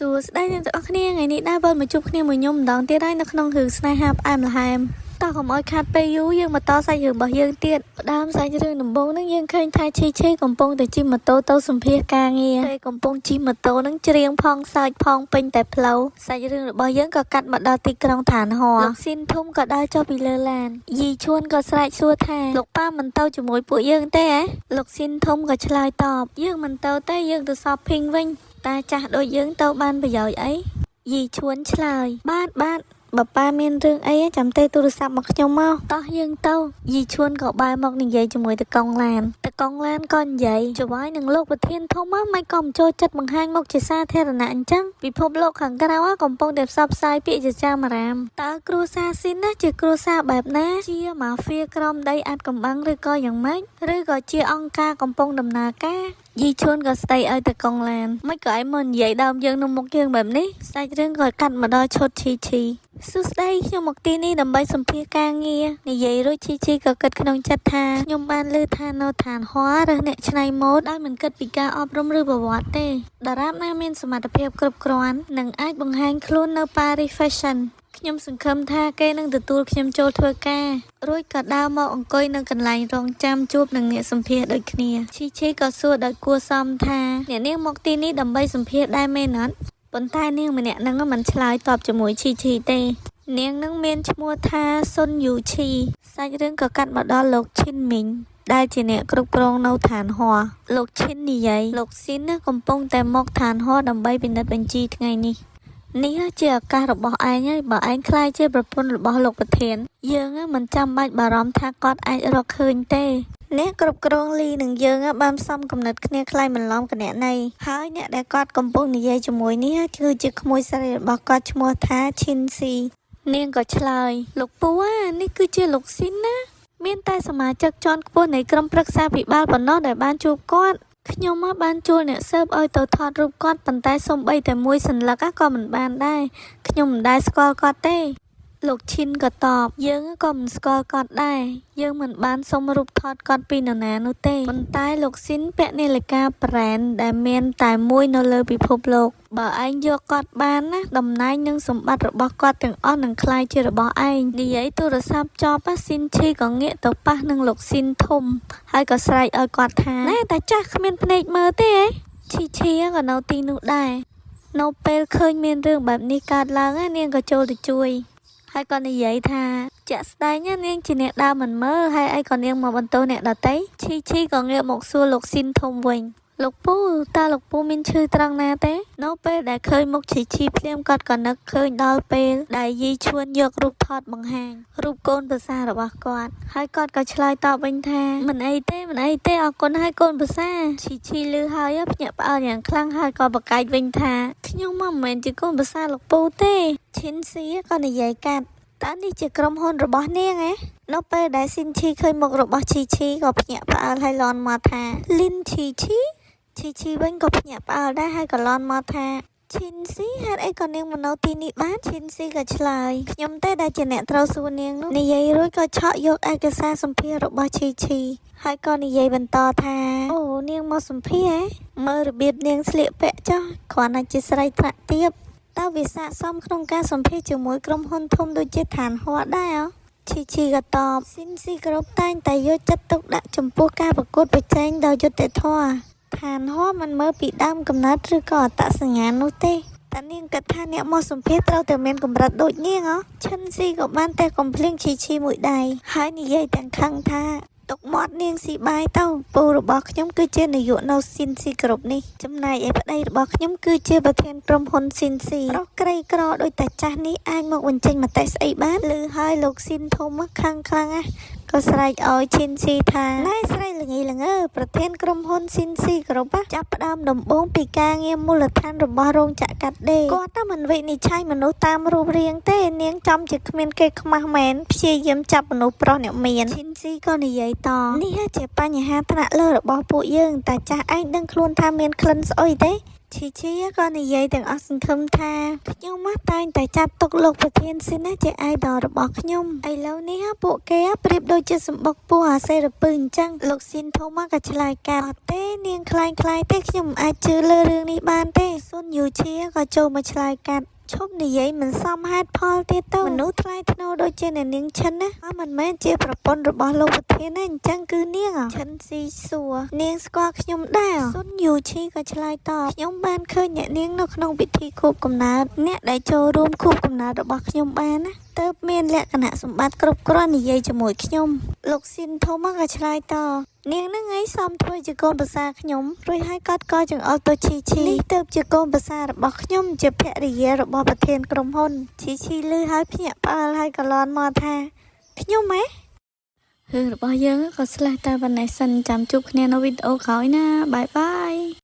សួស្តីអ្នកទាំងអស់គ្នាថ្ងៃនេះដែរវិលមកជួបគ្នាមួយខ្ញុំម្ដងទៀតហើយនៅក្នុងរឿងស្នេហាផ្អែមល្ហែមតោះកុំឲ្យខាត់ពេលយូរយើងមកតសាច់រឿងរបស់យើងទៀតផ្ដើមសាច់រឿងដំបូងហ្នឹងយើងឃើញថាឈីកំពុងតែជិះម៉ូតូទៅសម្ភាសការងារពេលកំពុងជិះម៉ូតូហ្នឹងច្រៀងផងសើចផងពេញតែផ្លូវសាច់រឿងរបស់យើងក៏កាត់មកដល់ទីក្រុងឋានហោលោកស៊ីនធំក៏ដើរចុះពីលើឡានយីឈួនក៏ស្រែកសួរថាលោកប៉ាមិនទៅជាមួយពួកយើងទេហ៎លោកស៊ីនធំក៏ឆ្លើយតបយើងមិនទៅទេយើងទៅសពភីងវិញតាចាស់ដូចយើងទៅបានប្រយោជន៍អីយីឈួនឆ្លើយបាទបើប៉ាមានរឿងអីចាំទេទូរស័ព្ទមកខ្ញុំមកតោះយើងទៅយីឈួនក៏បែរមកនិយាយជាមួយតកង់ឡានក៏និយាយច្បាយនឹងលោកប្រធានធំមិនក៏មិនចូលចិត្តបង្ហាញមុខជាសាធារណៈអញ្ចឹងពិភពលោកខាងក្រៅកំពុងតែផ្សព្វផ្សាយពាក្យចចាមអារាមតើគ្រួសារស៊ីនណាជាគ្រួសារបែបណាជាម៉ាហ្វៀក្រមដីអាត់កំបាំងឬក៏យ៉ាងម៉េចឬក៏ជាអង្គការកំពុងដំណើរការយីឈួនក៏ស្ដីឲ្យតកង់ឡានមិនក៏ឯងមកនិយាយដើមយើងនៅមុខយើងបែបនេះសាច់រឿងក៏កាត់មកដល់ឈុតឈីសួស្ដីខ្ញុំមកទីនេះដើម្បីសម្ភាសការងារនិយាយរួចឈីក៏គិតក្នុងចិត្តថាខ្ញុំបានលើថានៅឋានហោរើសអ្នកច្នៃម៉ូដដោយមិនគិតពីការអប់រំឬប្រវត្តិទេតារាបណាមានសមត្ថភាពគ្រប់គ្រាន់នឹងអាចបង្ហាញខ្លួននៅ Paris Fashion ខ្ញុំសង្ឃឹមថាគេនឹងទទួលខ្ញុំចូលធ្វើការរួចក៏ដើរមកអង្គុយនៅកន្លែងរងចាំជួបនឹងអ្នកសម្ភាសដូចគ្នាឈីក៏សួរដោយគួរសមថាអ្នកនាងមកទីនេះដើម្បីសម្ភាសដែរមែនអត់ប៉ុន្តែនាងម្នាក់ហ្នឹងមិនឆ្លើយតបជាមួយឈីទេនាងនឹងមានឈ្មោះថាសុនយូឈីសាច់រឿងក៏កាត់មកដល់លោកឈិនមីងដែលជាអ្នកគ្រប់គ្រងនៅឋានហោលោកឈិននិយាយលោកស៊ីនកំពុងតែមកឋានហោដើម្បីពិនិត្យបញ្ជីថ្ងៃនេះជាឱកាសរបស់ឯងហើយបើឯងខ្លាចជាប្រពន្ធរបស់លោកប្រធានយើងមិនចាំបាច់បារម្ភថាគាត់អាចរកឃើញទេអ្នកគ្រប់គ្រងលីនឹងយើងបានផ្សំគំនិតគ្នាខ្លាយបន្លំគណនៃហើយអ្នកដែលគាត់កំពុងនិយាយជាមួយនេះគឺជាក្មួយស្រីរបស់គាត់ឈ្មោះថាឈិនស៊ីនាងក៏ឆ្លើយលោកពូនេះគឺជាលោកស៊ីនណាមានតែសមាជិកជាន់ខ្ពស់នៃក្រុមប្រឹក្សាភិបាលប៉ុណ្ណោះដែលបានជួបគាត់ខ្ញុំបានជួលអ្នកស៊ើបឲ្យទៅថតរូបគាត់ប៉ុន្តែសូម្បីតែមួយសន្លឹកក៏មិនបានដែរខ្ញុំមិនដែលស្គាល់គាត់ទេលោកឈិនក៏តបយើងក៏មិនស្គាល់គាត់ដែរយើងមិនបានសុំរូបថតគាត់ពីនរណានោះទេប៉ុន្តែលោកស៊ីនពាក់នាឡិកា brand ដែលមានតែមួយនៅលើពិភពលោកបើឯងយកគាត់បានណាតំណែងនិងសម្បត្តិរបស់គាត់ទាំងអស់នឹងក្លាយជារបស់ឯងនិយាយទូរស័ព្ទចប់ស៊ីនឈីក៏ងាកទៅប៉ះនឹងលោកស៊ីនធំហើយក៏ស្រែកឲ្យគាត់ថាណែតែចាស់គ្មានភ្នែកមើលទេឈីក៏នៅទីនោះដែរនៅពេលឃើញមានរឿងបែបនេះកើតឡើងនាងក៏ចូលទៅជួយហើយក៏និយាយថាជាក់ស្ដែងនាងជាអ្នកដើរមិនមើលហើយអីក៏នាងមកបន្ទោសអ្នកដទៃឈីក៏ងាកមកសួរលោកស៊ីនធំវិញលោកពូតើលោកពូមានឈឺត្រង់ណាទេនៅពេលដែលឃើញមុខឈីភ្លាមគាត់ក៏នឹកឃើញដល់ពេលដែលយីឈួនយករូបថតបង្ហាញរូបកូនប្រសារបស់គាត់ហើយគាត់ក៏ឆ្លើយតបវិញថាមិនអីទេអរគុណហើយកូនប្រសាឈីលឺហើយភ្ញាក់ផ្អើលយ៉ាងខ្លាំងហើយក៏ប្រកែកវិញថាខ្ញុំមិនមែនជាកូនប្រសាលោកពូទេឈិនស៊ីក៏និយាយកាត់តើនេះជាក្រុមហ៊ុនរបស់នាងនៅពេលដែលស៊ីនឈីឃើញមុខរបស់ឈីក៏ភ្ញាក់ផ្អើលហើយលន់មកថាលីនឈីវិញក៏ភ្ញាក់ផ្អើលដែរហើយក៏លន់មកថាឈិនស៊ីហេតុអីក៏នាងមកនៅទីនេះបានឈិនស៊ីក៏ឆ្លើយខ្ញុំទេដែលជាអ្នកត្រូវសួរនាងនោះនិយាយរួចក៏ឆក់យកឯកសារសម្ភាររបស់ឈីហើយក៏និយាយបន្តថាអូនាងមកសម្ភារមើលរបៀបនាងស្លៀកពាក់ចុះគ្រាន់តែជាស្រីត្រាក់ទាបតើវាស័ក្តិសមក្នុងការសម្ភាសជាមួយក្រុមហ៊ុនធំដូចជាឋានហោដែរឈីក៏តបស៊ីនស៊ីគ្រប់តែងតែយកចិត្តទុកដាក់ចំពោះការប្រកួតប្រជែងដោយយុត្តិធម៌ឋានហោមិនមើលពីដើមកំណើតឬក៏អត្តសញ្ញាណនោះទេតែនាងគិតថាអ្នកមកសម្ភាសត្រូវតែមានកម្រិតដូចនាងឈិនស៊ីក៏បានតែកំភ្លៀងឈីមួយដៃហើយនិយាយទាំងខឹងថាទុកមាត់នាងស៊ីបាយទៅពូរបស់ខ្ញុំគឺជានាយកនៅស៊ីនស៊ីគ្រប់នេះចំណែកឯប្តីរបស់ខ្ញុំគឺជាប្រធានក្រុមហ៊ុនស៊ីនស៊ីប្រុសក្រីក្រដូចតែចាស់នេះអាចមកបញ្ចេញមតិស្អីបានឬហើយលោកស៊ីនធំខឹងខ្លាំងក៏ស្រែកឲ្យឈិនស៊ីថាណែស្រីល្ងីល្ងើប្រធានក្រុមហ៊ុនស៊ីនស៊ីគ្រប់ចាប់ផ្ដើមដំបូងពីការងារមូលដ្ឋានរបស់រោងចក្រកាត់ដេរគាត់មិនវិនិច្ឆ័យមនុស្សតាមរូបរាងទេនាងចំជាគ្មានគេខ្មាស់មែនព្យាយាមចាប់មនុស្សប្រុសអ្នកមានឈិនស៊ីក៏និយាយតនេះជាបញ្ហាថ្នាក់លើរបស់ពួកយើងតែចាស់ឯងដឹងខ្លួនថាមានក្លិនស្អុយទេ ชีก็និយាយទាំងអស់សង្ឃឹមថាខ្ញុំតែងតែចាត់ទុកលោកប្រធានស៊ីនជាអាយដលរបស់ខ្ញុំឥឡូវនេះពួកគេប្រៀបដូចជាសម្បុកពស់អាសេរពឹងអញ្ចឹងលោកស៊ីនធំក៏ឆ្លើយកាត់អត់ទេនាងខ្លាយទេខ្ញុំអាចជឿលើរឿងនេះបានទេស៊ុនយូឈីក៏ចូលមកឆ្លើយកាត់ឈប់និយាយមិនសមហេតុផលទៀតទៅមនុស្សថ្លៃថ្នូរដូចជាអ្នកនាងឈិនណាមិនមែនជាប្រពន្ធរបស់លោកប្រធានទេអញ្ចឹងគឺនាងឈិនស៊ីសួរនាងស្គាល់ខ្ញុំដែរស៊ុនយូឈីក៏ឆ្លើយតបខ្ញុំបានឃើញអ្នកនាងនៅក្នុងពិធីខួបកំណើតអ្នកដែលចូលរួមខួបកំណើតរបស់ខ្ញុំបានណាទើបមានលក្ខណៈសម្បត្តិគ្រប់គ្រាន់និយាយជាមួយខ្ញុំលោកស៊ីនធំក៏ឆ្លើយតនាងនឹងឯងសមធ្វើជាកូនប្រសារខ្ញុំរួចហើយកត់កចង្អុលទៅឈីនេះទើបជាកូនប្រសាររបស់ខ្ញុំជាភរិយារបស់ប្រធានក្រុមហ៊ុនឈីលឺហើយភ្ញាក់ផ្អើលហើយក៏លន់មកថាខ្ញុំហ៎រឿងរបស់យើងក៏ស្លេះតែប៉ុណ្ណេះសិនចាំជួបគ្នានៅវីដេអូក្រោយណាបាយបាយ